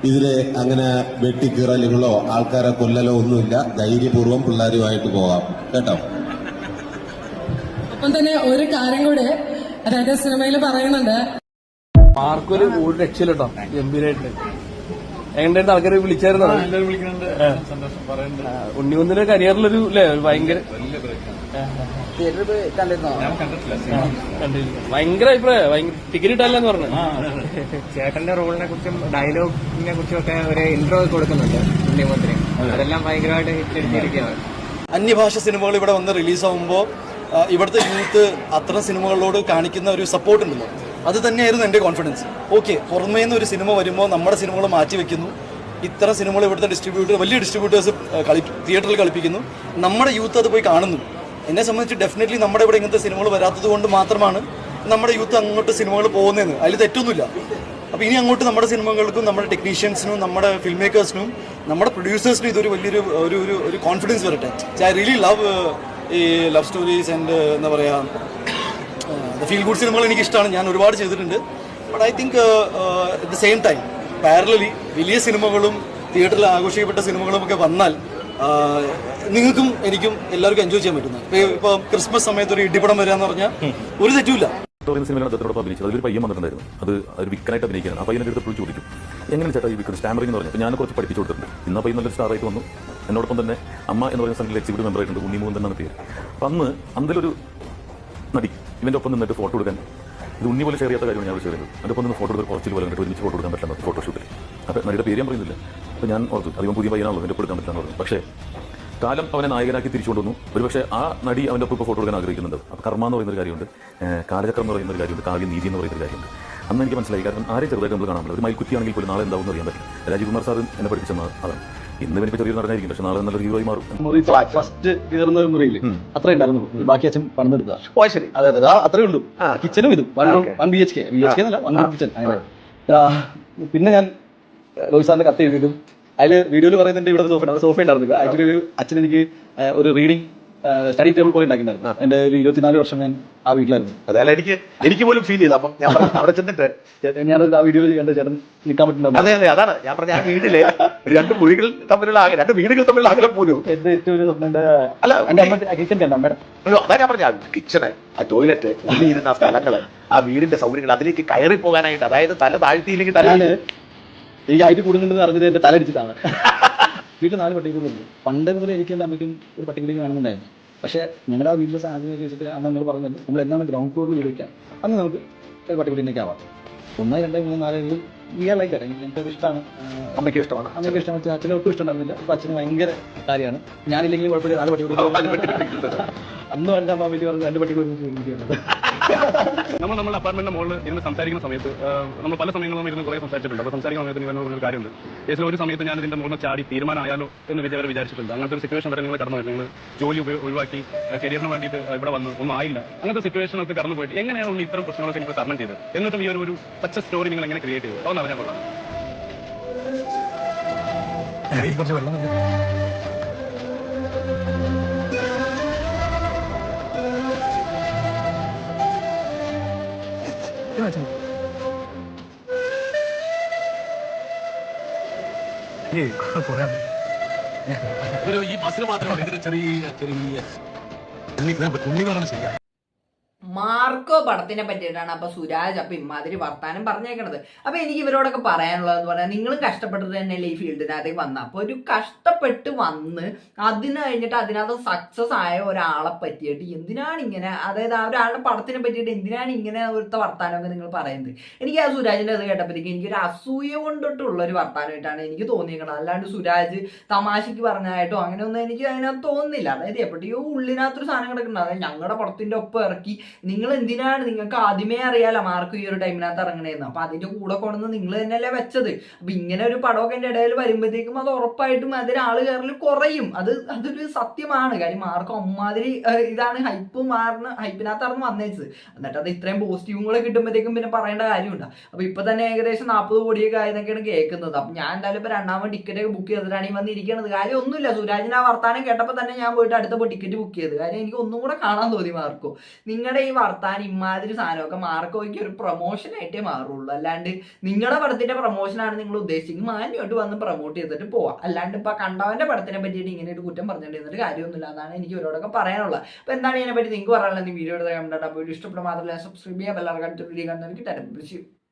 ഇതില് അങ്ങനെ വെട്ടിക്കീറലുകളോ ആൾക്കാരെ കൊല്ലലോ ഒന്നുമില്ല. ധൈര്യപൂർവ്വം പിള്ളേരുമായിട്ട് പോകാം കേട്ടോ. ഒപ്പം തന്നെ ഒരു കാര്യം കൂടെ അതായത് സിനിമയിൽ പറയുന്നുണ്ട്, മാർക്കൊരു ഒരു രക്ഷയില്ലട്ടോ, ഗംഭീരായിട്ട്. എങ്ങനെയായിട്ട് ആൾക്കാരെ വിളിച്ചായിരുന്നു? ഉണ്ണിമുന്നിന്റെ കരിയറിലൊരു ഭയങ്കര ഭയങ്കര അഭിപ്രായം. ടിക്കറ്റ് കിട്ടാല്ലെന്ന് പറഞ്ഞു. ചേട്ടന്റെ റോളിനെ കുറിച്ചും ഡയലോഗിനെ കുറിച്ചും ഒക്കെ ഒരു ഇൻട്രോ കൊടുക്കുന്നുണ്ട് ഉണ്ണിമുന്നിന്. അതെല്ലാം ഭയങ്കരമായിട്ട് ഹിറ്റ് അടിച്ചിരിക്കുകയാണ്. അന്യഭാഷ സിനിമകൾ ഇവിടെ വന്ന് റിലീസാവുമ്പോൾ ഇവിടുത്തെ യൂത്ത് അത്തരം സിനിമകളോട് കാണിക്കുന്ന ഒരു സപ്പോർട്ട് ഉണ്ടല്ലോ, അത് തന്നെയായിരുന്നു എൻ്റെ കോൺഫിഡൻസ്. ഓക്കെ, പുറമേ നിന്ന് ഒരു സിനിമ വരുമ്പോൾ നമ്മുടെ സിനിമകൾ മാറ്റി വെക്കുന്നു, ഇത്തരം സിനിമകൾ ഇവിടുത്തെ വലിയ ഡിസ്ട്രിബ്യൂട്ടേഴ്സ് തിയേറ്ററിൽ കളിപ്പിക്കുന്നു, നമ്മുടെ യൂത്ത് അത് പോയി കാണുന്നു. എന്നെ സംബന്ധിച്ച് ഡെഫിനറ്റ്ലി നമ്മുടെ ഇവിടെ ഇങ്ങനത്തെ സിനിമകൾ വരാത്തത് കൊണ്ട് മാത്രമാണ് നമ്മുടെ യൂത്ത് അങ്ങോട്ട് സിനിമകൾ പോകുന്നതെന്ന്. അതിൽ തെറ്റൊന്നുമില്ല. അപ്പോൾ ഇനി അങ്ങോട്ട് നമ്മുടെ സിനിമകൾക്കും നമ്മുടെ ടെക്നീഷ്യൻസിനും നമ്മുടെ ഫിൽം മേക്കേഴ്സിനും നമ്മുടെ പ്രൊഡ്യൂസേഴ്സിനും ഇതൊരു വലിയൊരു ഒരു കോൺഫിഡൻസ് വരട്ടെ. ഐ റിയലി ലവ് ഈ ലവ് സ്റ്റോറീസ് ആൻഡ് എന്താ പറയുക ഫീൽ ഗുഡ് സിനിമകൾ എനിക്കിഷ്ടമാണ്, ഞാൻ ഒരുപാട് ചെയ്തിട്ടുണ്ട്. But I think at the same time parallelly വലിയ സിനിമകളും തിയേറ്ററിൽ ആഘോഷിക്കപ്പെട്ട സിനിമകളും ഒക്കെ വന്നാൽ നിങ്ങൾക്കും എനിക്കും എല്ലാവർക്കും എൻജോയ് ചെയ്യാൻ പറ്റുന്നത്. ഇപ്പോൾ ക്രിസ്മസ് സമയത്ത് ഒരു ഇടിപടം വരിക എന്ന് പറഞ്ഞാൽ ഒരു തെറ്റുമില്ല. സിനിമയാണ് അദ്ദേഹത്തോടൊപ്പം അഭിനയിച്ചത്. അതൊരു പയ്യൻ വന്നിട്ടുണ്ടായിരുന്നു, അത് ഒരു വിക്കനായിട്ട് അഭിനയിക്കുകയാണ്. ആ പയ്യനെ എടുത്ത് ചോദിക്കും, എങ്ങനെ ചേട്ടാ ഈ വിക്കൻ സ്റ്റാമറിംഗ് എന്ന് പറഞ്ഞു. അപ്പോൾ ഞാൻ കുറച്ച് പഠിപ്പിച്ചു കൊടുത്തിട്ടുണ്ട്. ഇന്ന് പയ്യൻ നല്ലൊരു സ്റ്റാറായിട്ട് വന്നു. എന്നോടൊപ്പം തന്നെ അമ്മ എന്ന് പറയുന്ന സംഘത്തിൽ എക്സിക്യൂട്ടീവ് മെമ്പർ ആയിട്ടുണ്ട്, ഉണ്ണിമൂന്ന് എന്നാണ് പേര്. അപ്പം അന്ന് അതിലൊരു നടി ഇവൻ്റെ ഒപ്പം നിന്നിട്ട് ഫോട്ടോ എടുക്കാൻ, ഇത് ഉണ്ണി പോലെ ഷെയർ ചെയ്യാത്ത കാര്യമാണ് ഞാൻ ഷെയർ ചെയ്തത്. അതിൻ്റെ ഒപ്പം നിന്ന് ഫോട്ടോ എടുത്ത് കുറച്ചിൽ പോലെ ഒരുമിച്ച് ഫോട്ടോ എടുക്കാൻ പറ്റില്ല ഫോട്ടോഷൂട്ടിൽ. അപ്പോൾ നടിയുടെ പേര് ഞാൻ പറയുന്നില്ല. അപ്പോൾ ഞാൻ ഓർത്തു അധികം പുതിയ പയ്യനാണല്ലോ, എൻ്റെ ഒപ്പം എടുക്കാൻ പറ്റില്ല എന്ന് പറഞ്ഞു. പക്ഷേ കാലം അവനെ നായകനാക്കി തിരിച്ചുകൊണ്ടുവന്നു. ഒരുപക്ഷെ ആ നടി അവൻ്റെ ഒപ്പം ഇപ്പോൾ ഫോട്ടോ എടുക്കാൻ ആഗ്രഹിക്കുന്നുണ്ട്. അപ്പോൾ കർമ്മ എന്ന് പറയുന്നൊരു കാര്യമുണ്ട്, കാലചക്രം എന്ന് പറയുന്നൊരു കാര്യമുണ്ട്, കാവ്യ നീതി എന്ന് പറയുന്നൊരു കാര്യമുണ്ട്. അന്ന് എനിക്ക് മനസ്സിലായി. കാരണം ആരെയും ചെറുതായിട്ട് നമ്മൾ കാണാൻ പറ്റില്ല. ഒരു മൈൽക്കുറ്റിയാണെങ്കിൽ പോലും നാളെ എന്താവും അറിയാൻ പറ്റില്ല. രാജീവ് കുമാർ സാർ എന്നെ പഠിപ്പിച്ചെന്ന അതാണ്. ഇന്ന് എനിക്ക് ചെറിയ നടനായിരിക്കും, പക്ഷെ നാളെ നല്ലൊരു ഹീറോയി മാറും. ഫസ്റ്റ് കയറുന്ന മുറിയിൽ അത്ര ഉണ്ടായിരുന്നു, ബാക്കി അച്ഛൻ പണിതെടുത്ത. ശരി, അതെ അതെ, അത്രേ ഉള്ളൂ. കിച്ചനും ഇതും 1 BHK എന്നല്ല 1 കിച്ചൺ. പിന്നെ ഞാൻ റോഹിത് സാറിന്റെ കത്ത് എഴുതിയിട്ടും അതിൽ വീഡിയോയിൽ പറയുന്നുണ്ട് ഇവിടെ സോഫ ഉണ്ടായിരുന്നില്ല. ആക്ച്വലി ഒരു അച്ഛൻ എനിക്ക് ഒരു റീഡിംഗ് സ്റ്റഡി ടേബിൾ പോലെ ഉണ്ടാക്കിയിട്ടുണ്ടായിരുന്നു. എൻ്റെ ഒരു 24 വർഷം ഞാൻ ആ വീട്ടിലായിരുന്നു. അതായത് എനിക്ക് പോലും ഫീൽ ചെയ്തു. അപ്പം ഞാൻ അവിടെ ചെന്നിട്ട് ഞാൻ ആ വീഡിയോയിൽ കണ്ട് ചേട്ടൻ നിൽക്കാൻ പറ്റുന്നുണ്ട്. അതെ അതെ, അതാണ് ഞാൻ പറഞ്ഞ ആ വീട്ടിലെ രണ്ട് വീടുകൾ തമ്മിലുള്ള അകലം പോലും എന്റെ ഏറ്റവും ഒരു സ്വപ്നം കിച്ചൺ കണ്ട മേഡം. അതാ ഞാൻ പറഞ്ഞ കിച്ചണ്, ആ ടോയ്ലറ്റ്, ഇരുന്ന ആ സ്ഥലങ്ങള്, ആ വീടിന്റെ സൗകര്യങ്ങൾ, അതിലേക്ക് കയറി പോകാനായിട്ട്, അതായത് തല താഴ്ത്തിയില്ലെങ്കിൽ തല എനിക്ക് ഹൈറ്റ് കൂടുന്നുണ്ടെന്ന് അറിഞ്ഞത് എന്റെ തലടിച്ചിട്ടാണ്. വീട്ടിൽ 4 പട്ടികളുണ്ട്. പണ്ട് മുതൽ എനിക്ക് എൻ്റെ അമ്മയ്ക്കും ഒരു പട്ടികളിലേക്ക് കാണുന്നുണ്ടായിരുന്നു. പക്ഷേ ഞങ്ങളുടെ ആ വീട്ടിലെ സാഹചര്യം വെച്ചിട്ട് അന്ന് നമ്മൾ പറഞ്ഞത് നമ്മൾ എന്താണ് ഗ്രൗണ്ട് ഫ്ലോറിൽ വീട് വയ്ക്കാം, അന്ന് നമുക്ക് ഒരു പട്ടികളിലേക്ക് ആവാം. 1, 2, 3, 4 വീയാളായിട്ട് എനിക്കത് ഇഷ്ടമാണ്. അമ്മയ്ക്ക് ഇഷ്ടമാണ്, അമ്മയ്ക്ക് ഇഷ്ടമാണ്. അച്ഛനെ ഒട്ടും ഇഷ്ടമുണ്ടായിരുന്നില്ല. അപ്പോൾ അച്ഛന് ഭയങ്കര കാര്യമാണ്. ഞാനില്ലെങ്കിലും കുഴപ്പമില്ല, 4 പട്ടികൾ. അന്ന് എൻ്റെ അമ്മ വലിയ പറഞ്ഞ് 2 പട്ടികൾ നമ്മൾ അപ്പാർട്ട്മെന്റിന്റെ മുകളിൽ ഇരുന്ന് സംസാരിക്കുന്ന സമയത്ത് നമ്മൾ പല സമയങ്ങളും ഇരുന്ന് കുറെ സംസാരിച്ചിട്ടുണ്ട്. അപ്പോൾ സംസാരിക്കുന്ന സമയത്ത് നിങ്ങൾ ഒരു കാര്യമുണ്ട്. ഏകദേശം ഒരു സമയത്ത് ഞാൻ ഇതിന്റെ മുകളിൽ ചാടി തീരുമാനമായാലോ എന്ന് വിചാരിച്ചിട്ടുണ്ട്. അങ്ങനത്തെ ഒരു സിറ്റുവേഷൻ വരെ നിങ്ങൾ കടന്നു പോയിട്ട് നിങ്ങൾ ജോലി ഒഴിവാക്കി കരിയറിന് വേണ്ടിയിട്ട് ഇവിടെ വന്ന് ഒന്നും ആയില്ല. അങ്ങനത്തെ സിറ്റുവേഷനൊക്കെ കടന്നു പോയിട്ട് എങ്ങനെയാണ് ഇത്തരം പ്രശ്നങ്ങളൊക്കെ നിങ്ങൾ തരണം ചെയ്തത്? എന്നിട്ടും ഈ ഒരു പച്ച സ്റ്റോറി നിങ്ങൾ എങ്ങനെ ക്രിയേറ്റ് ചെയ്തു? അതൊന്നും അറിയാൻ കൊള്ളാം. കുറച്ച് വെള്ളം ഈ ബസ്സിന് മാത്രമാണ് ഇതിന് ചെറിയ തുണി പറഞ്ഞ ശരിയാണ്. മാർക്കോ പടത്തിനെ പറ്റിയിട്ടാണ് അപ്പൊ സുരാജ് അപ്പൊ ഇമാതിരി വർത്താനം പറഞ്ഞേക്കണത്. അപ്പൊ എനിക്ക് ഇവരോടൊക്കെ പറയാനുള്ളതെന്ന് പറഞ്ഞാൽ, നിങ്ങളും കഷ്ടപ്പെട്ടിട്ട് തന്നെയല്ലേ ഈ ഫീൽഡിനകത്തേക്ക് വന്ന. അപ്പൊ ഒരു കഷ്ടപ്പെട്ട് വന്ന് അതിന് കഴിഞ്ഞിട്ട് അതിനകത്ത് സക്സസ് ആയ ഒരാളെ പറ്റിയിട്ട് എന്തിനാണ് ഇങ്ങനെ, അതായത് ആ ഒരാളുടെ പടത്തിനെ പറ്റിയിട്ട് എന്തിനാണ് ഇങ്ങനെ ഒരുത്ത വർത്താനമൊക്കെ നിങ്ങൾ പറയുന്നത്? എനിക്ക് ആ സുരാജിന്റെ അത് കേട്ടപ്പോഴത്തേക്ക് എനിക്കൊരു അസൂയ കൊണ്ടിട്ടുള്ള ഒരു വർത്താനമായിട്ടാണ് എനിക്ക് തോന്നിയേക്കണത്. അല്ലാണ്ട് സുരാജ് തമാശക്ക് പറഞ്ഞായിട്ടോ അങ്ങനെയൊന്നും എനിക്ക് അതിനകത്ത് തോന്നുന്നില്ല. അതായത് എപ്പോഴെയോ ഉള്ളിനകത്തൊരു സാധനം കിടക്കുന്നുണ്ട്. അതായത് ഞങ്ങളുടെ പടത്തിന്റെ ഒപ്പം ഇറക്കി നിങ്ങൾ എന്തിനാണ്, നിങ്ങൾക്ക് ആദ്യമേ അറിയാലോ മാർക്ക് ഈ ഒരു ടൈമിനകത്ത് ഇറങ്ങണേന്ന്. അപ്പൊ അതിന്റെ കൂടെ കൊണ്ടുവന്ന് നിങ്ങൾ തന്നെയല്ലേ വെച്ചത്. അപ്പൊ ഇങ്ങനെ ഒരു പടമൊക്കെ എന്റെ ഇടയിൽ വരുമ്പോഴത്തേക്കും അത് ഉറപ്പായിട്ടും അതിൽ ആള് കയറൽ കുറയും. അതൊരു സത്യമാണ്. കാര്യം മാർക്ക് അമ്മാതിരി ഇതാണ് ഹൈപ്പിനകത്ത് ഇറന്ന് വന്നേച്ചത്. എന്നിട്ട് അത് ഇത്രയും പോസിറ്റീവും കൂടെ കിട്ടുമ്പോഴത്തേക്കും പിന്നെ പറയേണ്ട കാര്യമുണ്ട്. അപ്പൊ ഇപ്പൊ തന്നെ ഏകദേശം 40 കോടിയൊക്കെ ആയതൊക്കെയാണ് കേൾക്കുന്നത്. അപ്പൊ ഞാൻ എന്തായാലും ഇപ്പൊ 2ാമത് ടിക്കറ്റ് ഒക്കെ ബുക്ക് ചെയ്തിട്ടാണ് ഈ വന്നിരിക്കുന്നത്. കാര്യം ഒന്നുമില്ല, സുരാജിന് ആ വർത്താനം കേട്ടപ്പോൾ തന്നെ ഞാൻ പോയിട്ട് അടുത്ത ടിക്കറ്റ് ബുക്ക് ചെയ്ത്. കാര്യം എനിക്ക് ഒന്നും കൂടെ കാണാൻ തോന്നി മാർക്കോ. നിങ്ങളുടെ ഈ വർത്താനം ഇമാതിരി സാധനമൊക്കെ മാർക്കോയ്ക്ക് ഒരു പ്രൊമോഷനായിട്ടേ മാറുള്ളൂ. അല്ലാണ്ട് നിങ്ങളുടെ പടത്തിന്റെ പ്രൊമോഷനാണ് നിങ്ങൾ ഉദ്ദേശിച്ചെങ്കിൽ മാന്യമായിട്ട് വന്ന് പ്രൊമോട്ട് ചെയ്തിട്ട് പോവാം. അല്ലാണ്ട് ഇപ്പൊ കണ്ടവന്റെ പടത്തിനെ പറ്റിയിട്ട് ഇങ്ങനെ ഒരു കുറ്റം പറഞ്ഞിട്ട് കാര്യമൊന്നുമില്ല. അതാണ് എനിക്ക് ഇവരോടൊക്കെ പറയാനുള്ളത്. അപ്പൊ എന്താണ് ഇതിനെ പറ്റി നിങ്ങൾക്ക് പറയാനുള്ളത്? വീഡിയോ കണ്ടിട്ട് വീഡിയോ ഇഷ്ടപ്പെട്ട മാത്രമല്ല സബ്സ്ക്രൈബ് ചെയ്യാൻ എല്ലാവർക്കും അടുത്ത വീഡിയോ കണ്ടെനിക്ക്